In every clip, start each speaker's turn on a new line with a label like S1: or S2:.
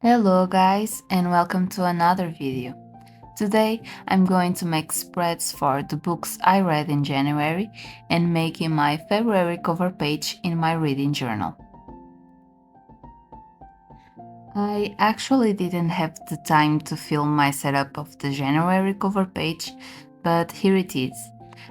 S1: Hello guys and welcome to another video. Today I'm going to make spreads for the books I read in January and making my February cover page in my reading journal. I actually didn't have the time to film my setup of the January cover page, but here it is.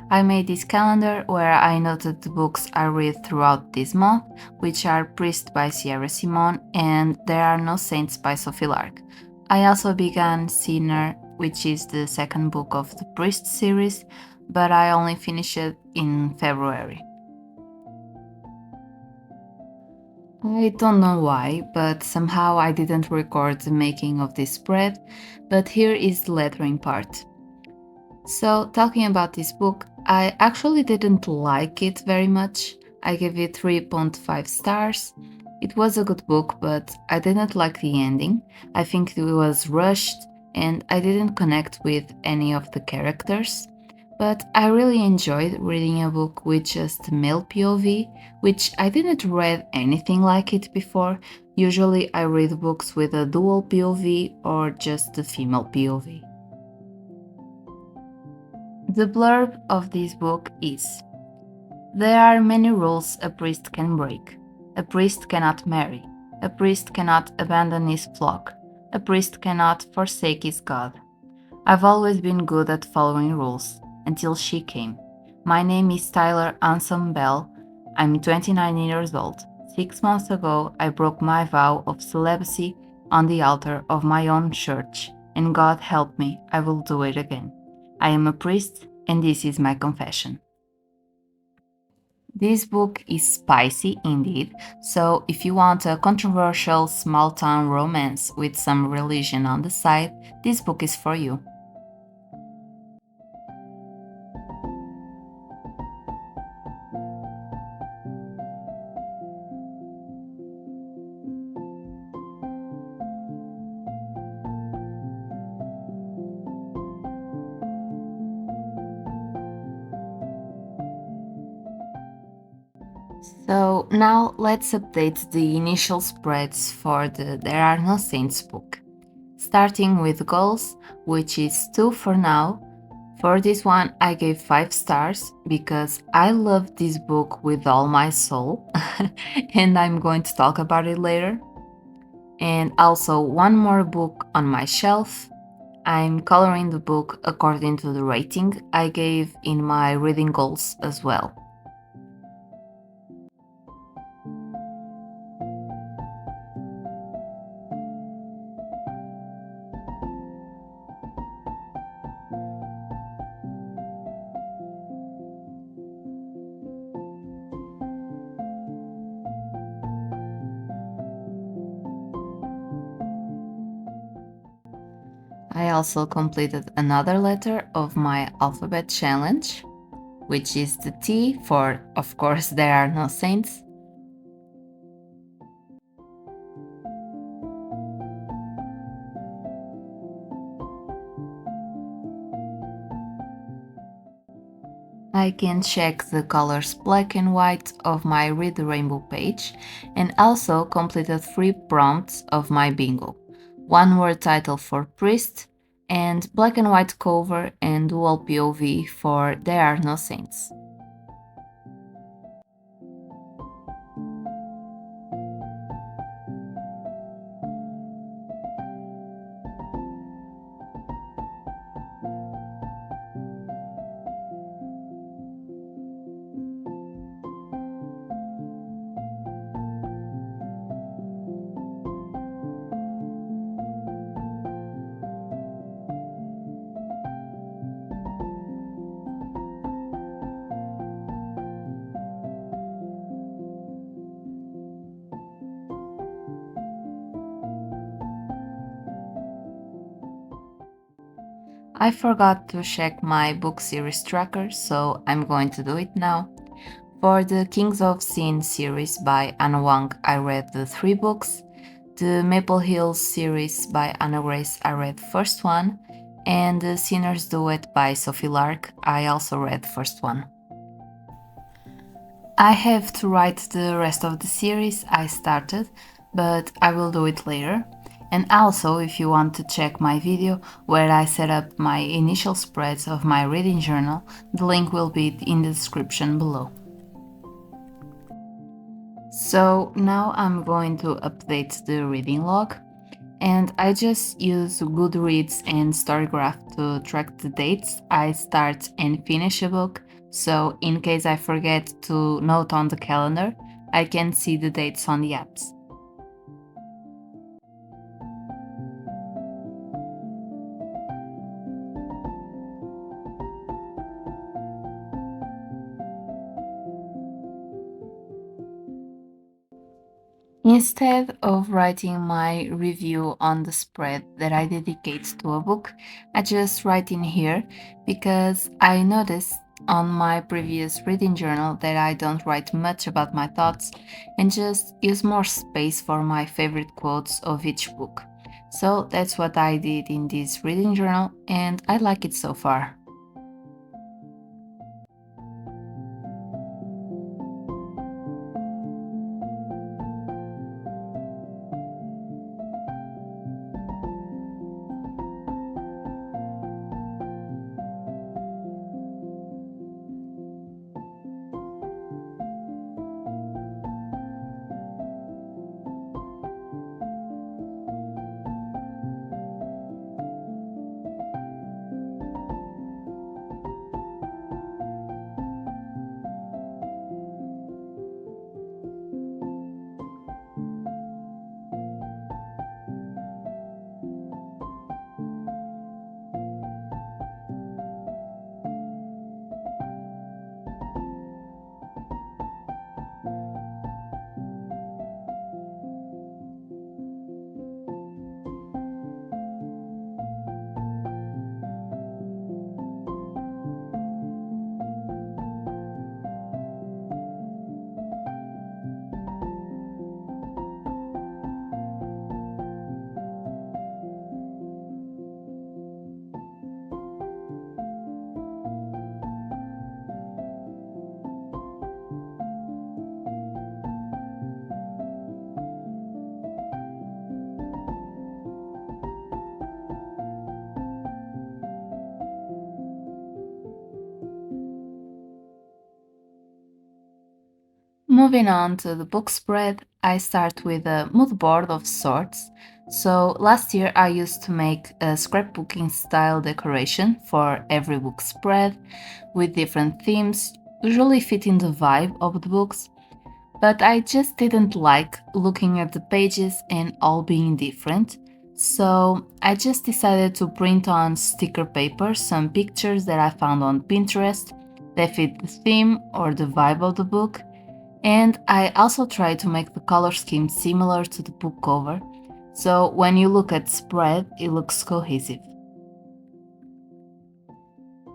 S1: I made this calendar where I noted the books I read throughout this month, which are Priest by Sierra Simone and There Are No Saints by Sophie Lark. I also began Sinner, which is the second book of the Priest series, but I only finished it in February. I don't know why, but somehow I didn't record the making of this spread, but here is the lettering part. So, talking about this book, I actually didn't like it very much. I gave it 3.5 stars. It was a good book, but I didn't like the ending. I think it was rushed and I didn't connect with any of the characters. But I really enjoyed reading a book with just male POV, which I didn't read anything like it before. Usually I read books with a dual POV or just the female POV. The blurb of this book is: there are many rules a priest can break. A priest cannot marry. A priest cannot abandon his flock. A priest cannot forsake his God. I've always been good at following rules, until she came. My name is Tyler Anson Bell. I'm 29 years old. 6 months ago, I broke my vow of celibacy on the altar of my own church, and God help me, I will do it again. I am a priest, and this is my confession. This book is spicy indeed, so if you want a controversial small town romance with some religion on the side, this book is for you. So now let's update the initial spreads for the There Are No Saints book. Starting with goals, which is 2 for now. For this one I gave 5 stars because I love this book with all my soul and I'm going to talk about it later. And also one more book on my shelf. I'm coloring the book according to the rating I gave in my reading goals as well. I also completed another letter of my alphabet challenge, which is the T for, of course, There Are No Saints. I can check the colors black and white of my Read the Rainbow page and also completed 3 prompts of my bingo. One word title for Priest and black and white cover and dual POV for There Are No Saints. I forgot to check my book series tracker, so I'm going to do it now. For the Kings of Sin series by Anna Wang, I read the 3 books. The Maple Hills series by Anna Grace, I read the first one. And the Sinner's Duet by Sophie Lark, I also read the first one. I have to write the rest of the series I started, but I will do it later. And also, if you want to check my video where I set up my initial spreads of my reading journal, the link will be in the description below. So now I'm going to update the reading log, and I just use Goodreads and Storygraph to track the dates I start and finish a book, so in case I forget to note on the calendar, I can see the dates on the apps. Instead of writing my review on the spread that I dedicate to a book, I just write in here because I noticed on my previous reading journal that I don't write much about my thoughts and just use more space for my favorite quotes of each book. So that's what I did in this reading journal, and I like it so far. Moving on to the book spread, I start with a mood board of sorts. So last year I used to make a scrapbooking style decoration for every book spread with different themes, usually fitting the vibe of the books. But I just didn't like looking at the pages and all being different. So I just decided to print on sticker paper some pictures that I found on Pinterest that fit the theme or the vibe of the book, and I also try to make the color scheme similar to the book cover, so when you look at spread, it looks cohesive.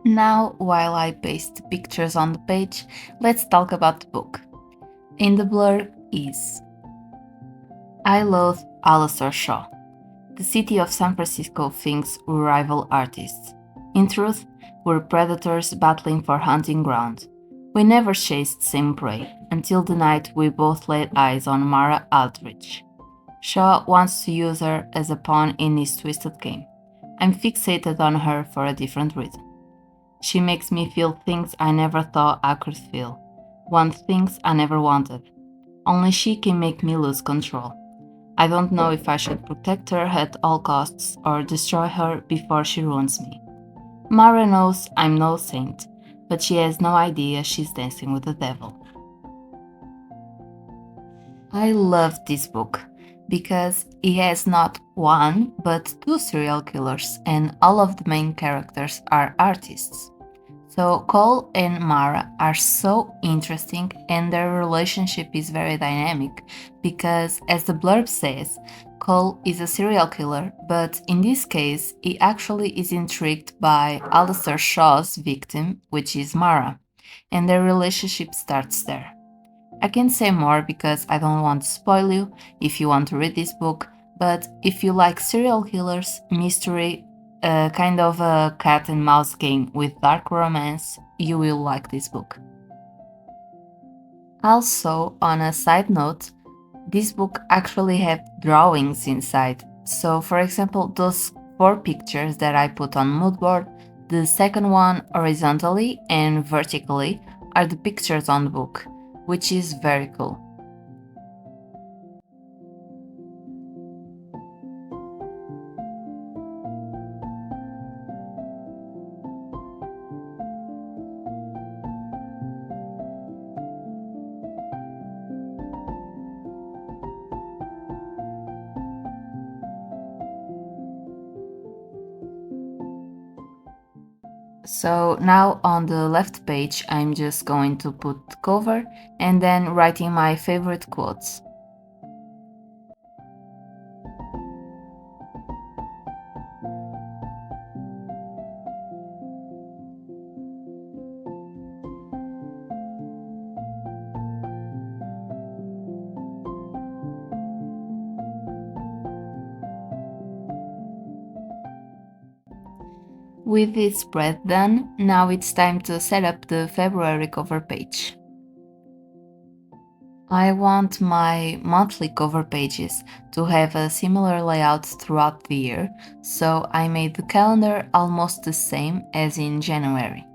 S1: Now, while I paste pictures on the page, let's talk about the book. In the blurb is: I loathe Alistair Shaw. The city of San Francisco thinks we're rival artists. In truth, we're predators battling for hunting ground. We never chased same prey, until the night we both laid eyes on Mara Aldrich. Shaw wants to use her as a pawn in his twisted game. I'm fixated on her for a different reason. She makes me feel things I never thought I could feel, want things I never wanted. Only she can make me lose control. I don't know if I should protect her at all costs or destroy her before she ruins me. Mara knows I'm no saint, but she has no idea she's dancing with the devil. I love this book because it has not one but two serial killers, and all of the main characters are artists. So Cole and Mara are so interesting, and their relationship is very dynamic because, as the blurb says, Cole is a serial killer, but in this case, he actually is intrigued by Alistair Shaw's victim, which is Mara, and their relationship starts there. I can't say more because I don't want to spoil you if you want to read this book, but if you like serial killers, mystery, kind of a cat and mouse game with dark romance, you will like this book. Also, on a side note, this book actually had drawings inside, So for example, those 4 pictures that I put on moodboard, the second one horizontally and vertically are the pictures on the book, which is very cool. So now on the left page, I'm just going to put the cover and then writing my favorite quotes. With this spread done, now it's time to set up the February cover page. I want my monthly cover pages to have a similar layout throughout the year, so I made the calendar almost the same as in January.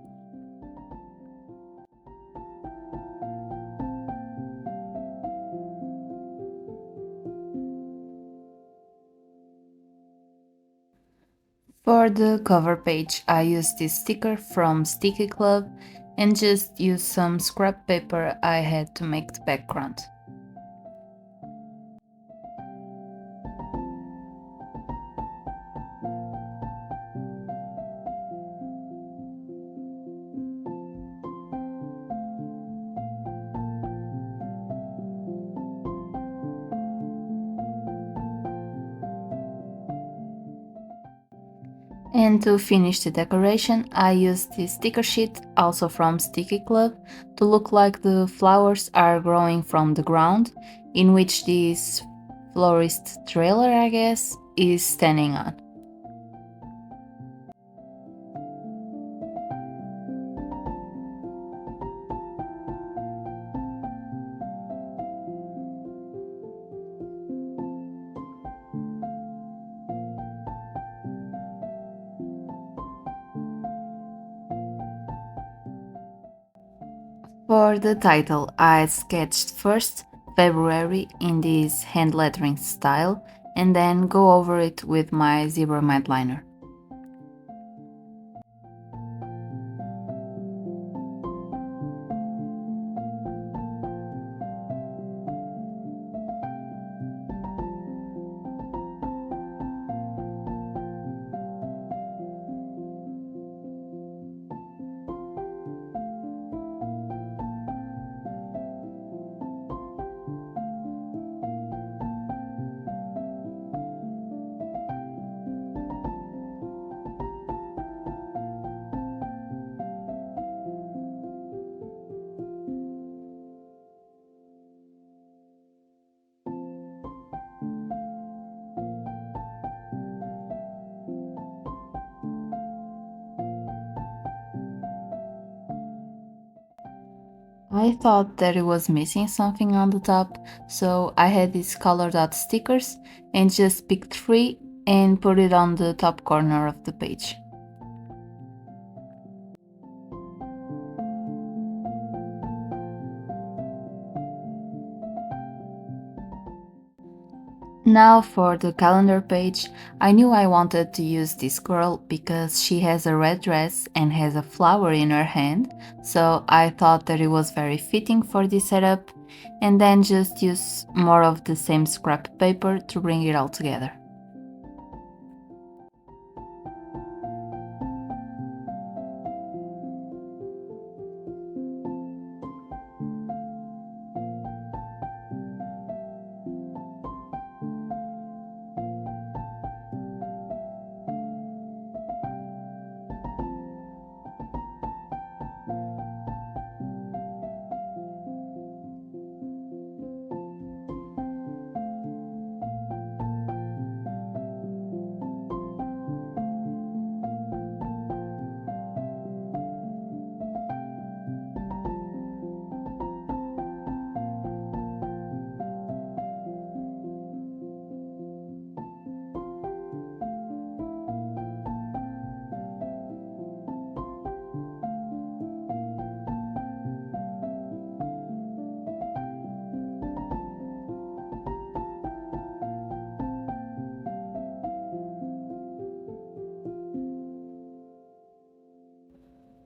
S1: For the cover page, I used this sticker from Sticky Club and just used some scrap paper I had to make the background. And to finish the decoration, I used this sticker sheet, also from Sticky Club, to look like the flowers are growing from the ground, in which this florist trailer, I guess, is standing on. For the title, I sketched first February in this hand lettering style and then go over it with my zebra Mildliner. I thought that it was missing something on the top, so I had these colored out stickers and just picked 3 and put it on the top corner of the page. Now for the calendar page, I knew I wanted to use this girl because she has a red dress and has a flower in her hand, so I thought that it was very fitting for this setup, and then just use more of the same scrap paper to bring it all together.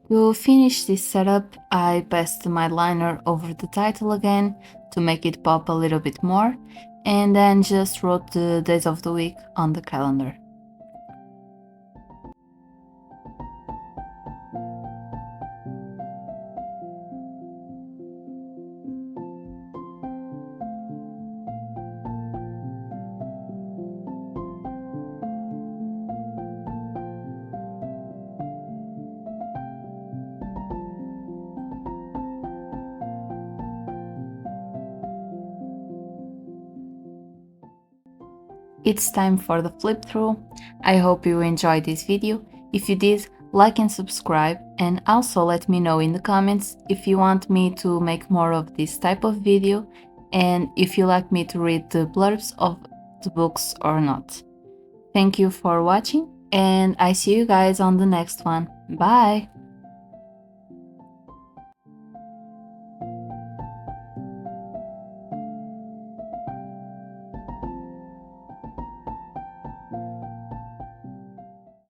S1: To finish this setup, I passed the Mildliner over the title again to make it pop a little bit more, and then just wrote the days of the week on the calendar. It's time for the flip through. I hope you enjoyed this video. If you did, like and subscribe, and also let me know in the comments if you want me to make more of this type of video and if you like me to read the blurbs of the books or not. Thank you for watching, and I see you guys on the next one. Bye!